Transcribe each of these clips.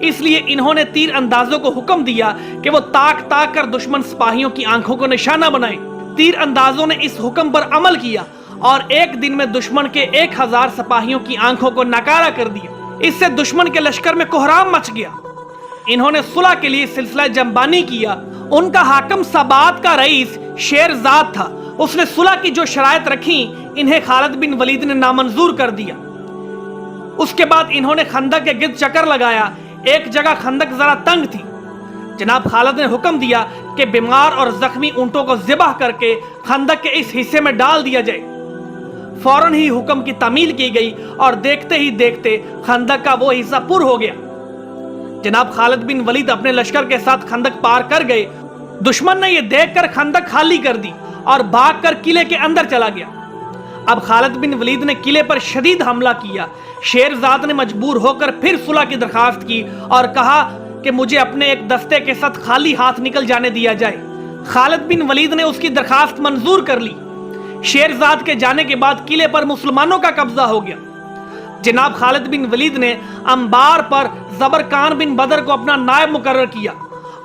اس لیے انہوں نے تیر اندازوں کو حکم دیا کہ وہ تاک تاک کر دشمن سپاہیوں کی آنکھوں کو نشانہ بنائیں۔ تیر اندازوں نے اس حکم پر عمل کیا اور ایک دن میں دشمن کے 1000 سپاہیوں کی آنکھوں کو ناکارہ کر دیا۔ اس سے دشمن کے لشکر میں کوہرام مچ گیا۔ انہوں نے صلح کے لیے سلسلہ جنبانی کیا۔ ان کا حاکم سبات کا رئیس شیرزاد تھا۔ اس نے صلح کی جو شرائط رکھیں انہیں خالد بن ولید نے نامنظور کر دیا۔ اس کے بعد انہوں نے خندق کے گرد چکر لگایا۔ ایک جگہ خندق ذرا تنگ تھی۔ جناب خالد نے حکم دیا کہ بیمار اور زخمی اونٹوں کو ذبح کر کے خندق کے اس حصے میں ڈال دیا جائے۔ فوراً ہی حکم کی تعمیل کی گئی اور دیکھتے ہی دیکھتے خندق کا وہ حصہ پر ہو گیا۔ جناب خالد بن ولید اپنے لشکر کے ساتھ خندق پار کر گئے۔ دشمن نے یہ دیکھ کر خندق خالی کر دی اور بھاگ کر قلعے کے اندر چلا گیا۔ اب خالد بن ولید نے قلعے پر شدید حملہ کیا۔ شیرزاد نے مجبور ہو کر پھر صلح کی درخواست کی اور کہا کہ مجھے اپنے ایک دستے کے ساتھ خالی ہاتھ نکل جانے دیا جائے۔ خالد بن ولید نے اس کی درخواست منظور کر لی۔ شیرزاد کے جانے کے بعد قلعے پر مسلمانوں کا قبضہ ہو گیا۔ جناب خالد بن ولید نے انبار پر زبرقان بن بدر کو اپنا نائب مقرر کیا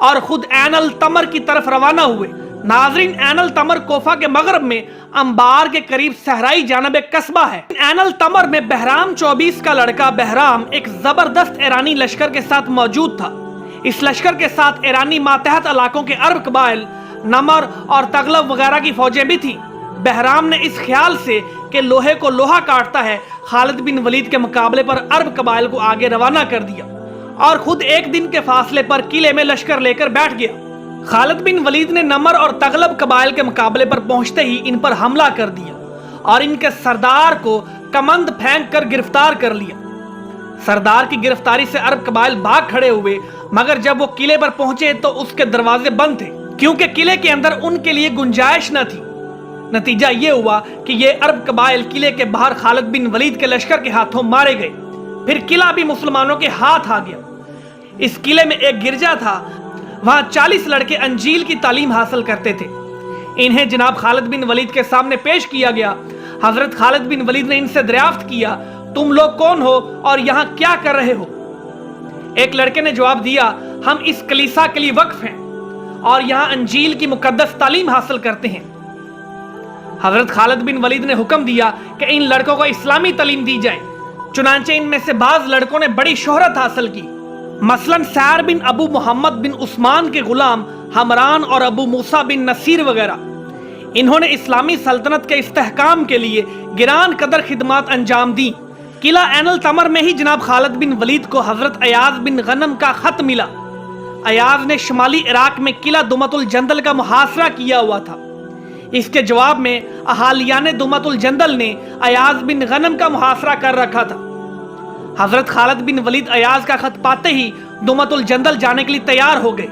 اور خود عین التمر کی طرف روانہ ہوئے۔ ناظرین، عین التمر کوفہ کے مغرب میں انبار کے قریب صحرائی جانب ایک قصبہ ہے۔ عین التمر میں بہرام 24 کا لڑکا بہرام ایک زبردست ایرانی لشکر کے ساتھ موجود تھا۔ اس لشکر کے ساتھ ایرانی ماتحت علاقوں کے عرب قبائل، نمر اور تغلب وغیرہ کی فوجیں بھی تھیں۔ بہرام نے اس خیال سے کہ لوہے کو لوہا کاٹتا ہے، خالد بن ولید کے مقابلے پر عرب قبائل کو آگے روانہ کر دیا اور خود ایک دن کے فاصلے پر قلعے میں لشکر لے کر بیٹھ گیا۔ خالد بن ولید نے نمر اور تغلب قبائل کے مقابلے پر پہنچتے ہی ان پر حملہ کر دیا اور ان کے سردار کو کمند پھینک کر گرفتار کر لیا۔ سردار کی گرفتاری سے عرب قبائل بھاگ کھڑے ہوئے، مگر جب وہ قلعے پر پہنچے تو اس کے دروازے بند تھے کیونکہ قلعے کے اندر ان کے لیے گنجائش نہ تھی۔ نتیجہ یہ ہوا کہ یہ عرب قبائل قلعے کے باہر خالد بن ولید کے لشکر کے ہاتھوں مارے گئے۔ پھر قلعہ بھی مسلمانوں کے ہاتھ آ گیا۔ اس قلعے میں ایک گرجا تھا، وہاں 40 لڑکے انجیل کی تعلیم حاصل کرتے تھے۔ انہیں جناب خالد بن ولید کے سامنے پیش کیا گیا۔ حضرت خالد بن ولید نے ان سے دریافت کیا، تم لوگ کون ہو اور یہاں کیا کر رہے ہو؟ ایک لڑکے نے جواب دیا، ہم اس کلیسا کے لیے وقف ہیں اور یہاں انجیل کی مقدس تعلیم حاصل کرتے ہیں۔ حضرت خالد بن ولید نے حکم دیا کہ ان لڑکوں کو اسلامی تعلیم دی جائے۔ چنانچہ ان میں سے بعض لڑکوں نے بڑی شہرت حاصل کی، مثلا سعر بن ابو محمد بن عثمان کے غلام حمران اور ابو موسیٰ بن نصیر وغیرہ۔ انہوں نے اسلامی سلطنت کے استحکام کے لیے گران قدر خدمات انجام دیں۔ قلعہ عین التمر میں ہی جناب خالد بن ولید کو حضرت ایاز بن غنم کا خط ملا۔ ایاز نے شمالی عراق میں قلعہ دمت الجندل کا محاصرہ کیا ہوا تھا۔ اس کے جواب میں اہالیان دمت الجندل نے ایاز بن غنم کا محاصرہ کر رکھا تھا۔ حضرت خالد بن ولید ایاز کا خط پاتے ہی دمت الجندل جانے کے لیے تیار ہو گئے۔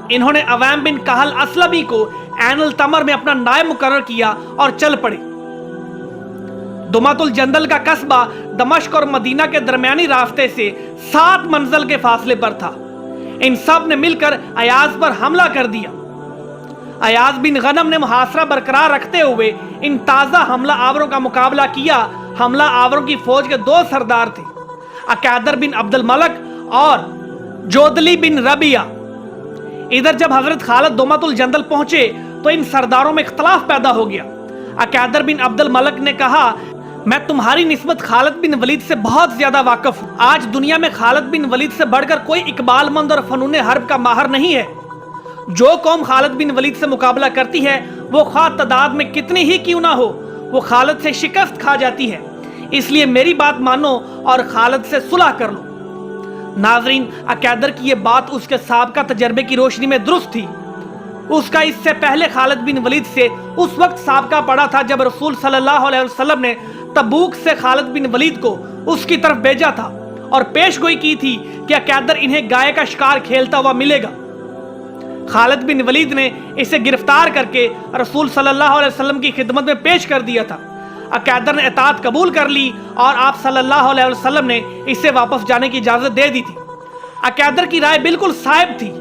انہوں نے عوام بن کہل اسلمی کو عین التمر میں اپنا نائب مقرر کیا اور چل پڑے۔ دمت الجندل کا قصبہ دمشق اور مدینہ کے درمیانی راستے سے 7 منزل کے فاصلے پر تھا۔ ان سب نے مل کر ایاز پر حملہ کر دیا۔ ایاز بن غنم نے محاصرہ برقرار رکھتے ہوئے ان تازہ حملہ آوروں کا مقابلہ کیا۔ حملہ آوروں کی فوج کے 2 سردار تھے، اکادر بن عبد الملک اور جودلی بن ربیہ۔ ادھر جب حضرت خالد دمت الجندل پہنچے تو ان سرداروں میں اختلاف پیدا ہو گیا۔ اکادر بن عبد الملک نے کہا، میں تمہاری نسبت خالد بن ولید سے بہت زیادہ واقف ہوں۔ آج دنیا میں خالد بن ولید سے بڑھ کر کوئی اقبال مند اور فنون حرب کا ماہر نہیں ہے۔ جو قوم خالد بن ولید سے مقابلہ کرتی ہے وہ خواہ تعداد میں کتنی ہی کیوں نہ ہو، وہ خالد سے شکست کھا جاتی ہے۔ اس لیے میری بات مانو اور خالد سے صلح کر لو۔ ناظرین، اکادر کی یہ بات اس کے سابقہ تجربے کی روشنی میں درست تھی۔ اس کا اس سے پہلے خالد بن ولید سے اس وقت سابقہ پڑا تھا جب رسول صلی اللہ علیہ وسلم نے تبوک سے خالد بن ولید کو اس کی طرف بھیجا تھا اور پیش گوئی کی تھی کہ اکادر انہیں گائے کا شکار کھیلتا ہوا ملے گا۔ خالد بن ولید نے اسے گرفتار کر کے رسول صلی اللہ علیہ وسلم کی خدمت میں پیش کر دیا تھا۔ اکادر نے اطاعت قبول کر لی اور آپ صلی اللہ علیہ وسلم نے اسے واپس جانے کی اجازت دے دی تھی۔ اکادر کی رائے بالکل صائب تھی،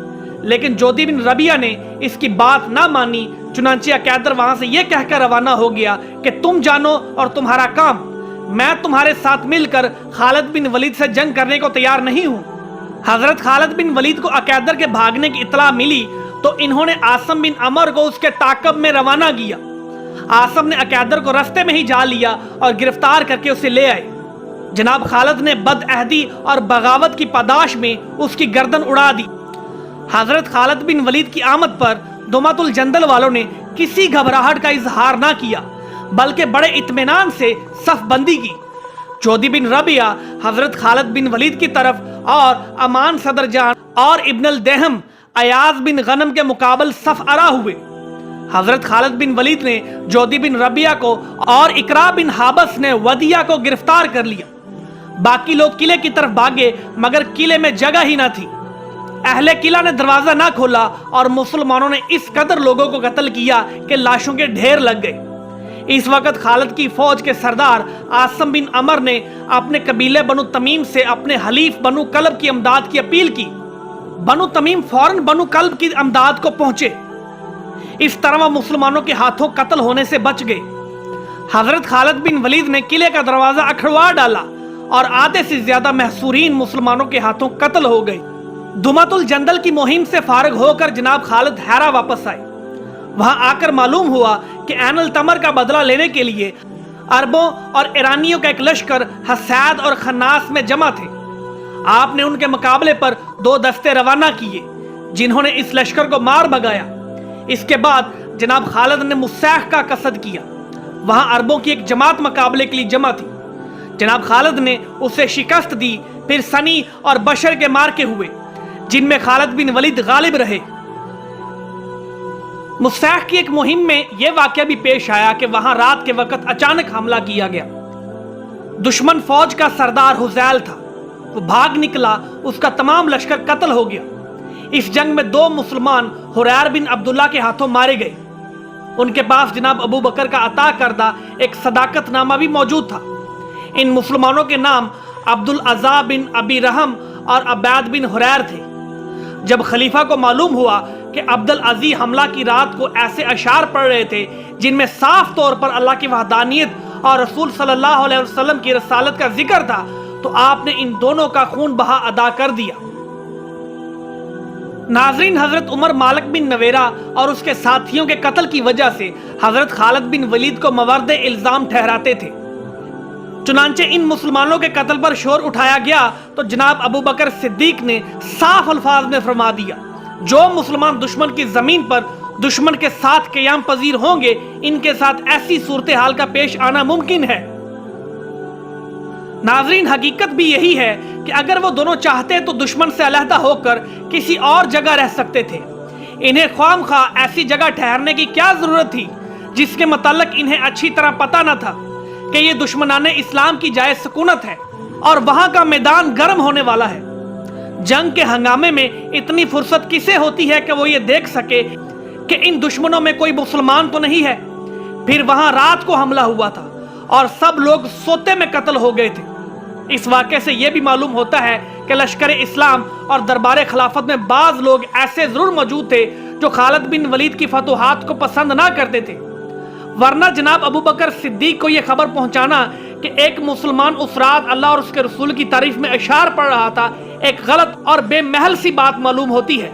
لیکن جودی بن ربیہ نے اس کی بات نہ مانی۔ چنانچہ اکادر وہاں سے یہ کہہ کر روانہ ہو گیا کہ تم جانو اور تمہارا کام، میں تمہارے ساتھ مل کر خالد بن ولید سے جنگ کرنے کو تیار نہیں ہوں۔ حضرت خالد بن ولید کو عقیدر کے بھاگنے کی اطلاع ملی تو انہوں نے عاصم بن عمر کو اس کے تعاقب میں روانہ کیا۔ عاصم نے عقیدر کو رستے میں ہی جا لیا اور گرفتار کر کے اسے لے آئے۔ جناب خالد نے بد عہدی اور بغاوت کی پاداش میں اس کی گردن اڑا دی۔ حضرت خالد بن ولید کی آمد پر دمت الجندل والوں نے کسی گھبراہٹ کا اظہار نہ کیا، بلکہ بڑے اطمینان سے صف بندی کی۔ جودی بن ربیعہ حضرت خالد بن ولید کی طرف اور امان صدر جان اور ابن الدہم ایاز بن غنم کے مقابل صف آرا ہوئے۔ حضرت خالد بن ولید نے جودی بن ربیعہ کو اور اقرا بن حابس نے ودیعہ کو گرفتار کر لیا۔ باقی لوگ قلعے کی طرف بھاگے، مگر قلعے میں جگہ ہی نہ تھی۔ اہل قلعہ نے دروازہ نہ کھولا اور مسلمانوں نے اس قدر لوگوں کو قتل کیا کہ لاشوں کے ڈھیر لگ گئے۔ اس وقت خالد کی فوج کے سردار عاصم بن عمر نے اپنے قبیلے بنو تمیم سے اپنے حلیف بنو کلب کی امداد کی اپیل کی۔ بنو تمیم فوراً بنو کلب کی امداد کو پہنچے۔ اس طرح وہ مسلمانوں کے ہاتھوں قتل ہونے سے بچ گئے۔ حضرت خالد بن ولید نے قلعے کا دروازہ اکھڑوا ڈالا اور آدھے سے زیادہ محصورین مسلمانوں کے ہاتھوں قتل ہو گئے۔ دمت الجندل کی مہم سے فارغ ہو کر جناب خالد ہیرا واپس آئے۔ وہاں آ کر معلوم ہوا کہ عین التمر کا بدلہ لینے کے لیے عربوں اور ایرانیوں کا ایک لشکر حسید اور خناس میں جمع تھے۔ آپ نے ان کے مقابلے پر 2 دستے روانہ کیے، جنہوں نے اس لشکر کو مار بھگایا۔ اس کے بعد جناب خالد نے مسیخ کا قصد کیا۔ وہاں عربوں کی ایک جماعت مقابلے کے لیے جمع تھی۔ جناب خالد نے اسے شکست دی۔ پھر سنی اور بشر کے مارکے ہوئے، جن میں خالد بن ولید غالب رہے۔ مسیخ کی ایک مہم میں یہ واقعہ بھی پیش آیا کہ وہاں رات کے وقت اچانک حملہ کیا گیا۔ دشمن فوج کا سردار حزیل تھا، وہ بھاگ نکلا، اس کا تمام لشکر قتل ہو گیا۔ اس جنگ میں 2 مسلمان حریر بن عبداللہ کے ہاتھوں مارے گئے۔ ان کے پاس جناب ابو بکر کا عطا کردہ ایک صداقت نامہ بھی موجود تھا۔ ان مسلمانوں کے نام عبدالعزا بن ابی رحم اور عبید بن حریر تھے۔ جب خلیفہ کو معلوم ہوا کہ عبدالعزی حملہ کی رات کو ایسے اشعار پڑھ رہے تھے جن میں صاف طور پر اللہ کی وحدانیت اور رسول صلی اللہ علیہ وسلم کی رسالت کا ذکر تھا، تو آپ نے ان دونوں کا خون بہا ادا کر دیا۔ ناظرین، حضرت عمر مالک بن نویرہ اور اس کے ساتھیوں کے قتل کی وجہ سے حضرت خالد بن ولید کو مورد الزام ٹھہراتے تھے۔ چنانچہ ان مسلمانوں کے قتل پر شور اٹھایا گیا تو جناب ابو بکر صدیق نے صاف الفاظ میں فرما دیا، جو مسلمان دشمن کی زمین پر دشمن کے ساتھ قیام پذیر ہوں گے، ان کے ساتھ ایسی صورتحال کا پیش آنا ممکن ہے۔ ناظرین، حقیقت بھی یہی ہے کہ اگر وہ دونوں چاہتے تو دشمن سے علیحدہ ہو کر کسی اور جگہ رہ سکتے تھے۔ انہیں خواہ مخواہ ایسی جگہ ٹھہرنے کی کیا ضرورت تھی جس کے متعلق انہیں اچھی طرح پتہ نہ تھا کہ یہ دشمنان اسلام کی جائے سکونت ہے اور وہاں کا میدان گرم ہونے والا ہے۔ جنگ کے ہنگامے میں اتنی فرصت کسے ہوتی ہے کہ وہ یہ دیکھ سکے کہ ان دشمنوں میں کوئی مسلمان تو نہیں ہے؟ پھر وہاں رات کو حملہ ہوا تھا اور سب لوگ سوتے میں قتل ہو گئے تھے۔ اس واقعے سے یہ بھی معلوم ہوتا ہے کہ لشکر اسلام اور دربار خلافت میں بعض لوگ ایسے ضرور موجود تھے جو خالد بن ولید کی فتوحات کو پسند نہ کرتے تھے، ورنہ جناب ابو بکر صدیق کو یہ خبر پہنچانا کہ ایک مسلمان اس رات اللہ اور اس کے رسول کی تعریف میں اشعار پڑھ رہا تھا ایک غلط اور بے محل سی بات معلوم ہوتی ہے۔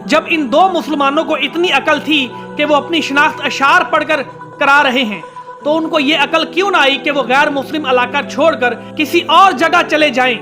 جب ان 2 مسلمانوں کو اتنی عقل تھی کہ وہ اپنی شناخت اشعار پڑھ کر کرا رہے ہیں، تو ان کو یہ عقل کیوں نہ آئی کہ وہ غیر مسلم علاقہ چھوڑ کر کسی اور جگہ چلے جائیں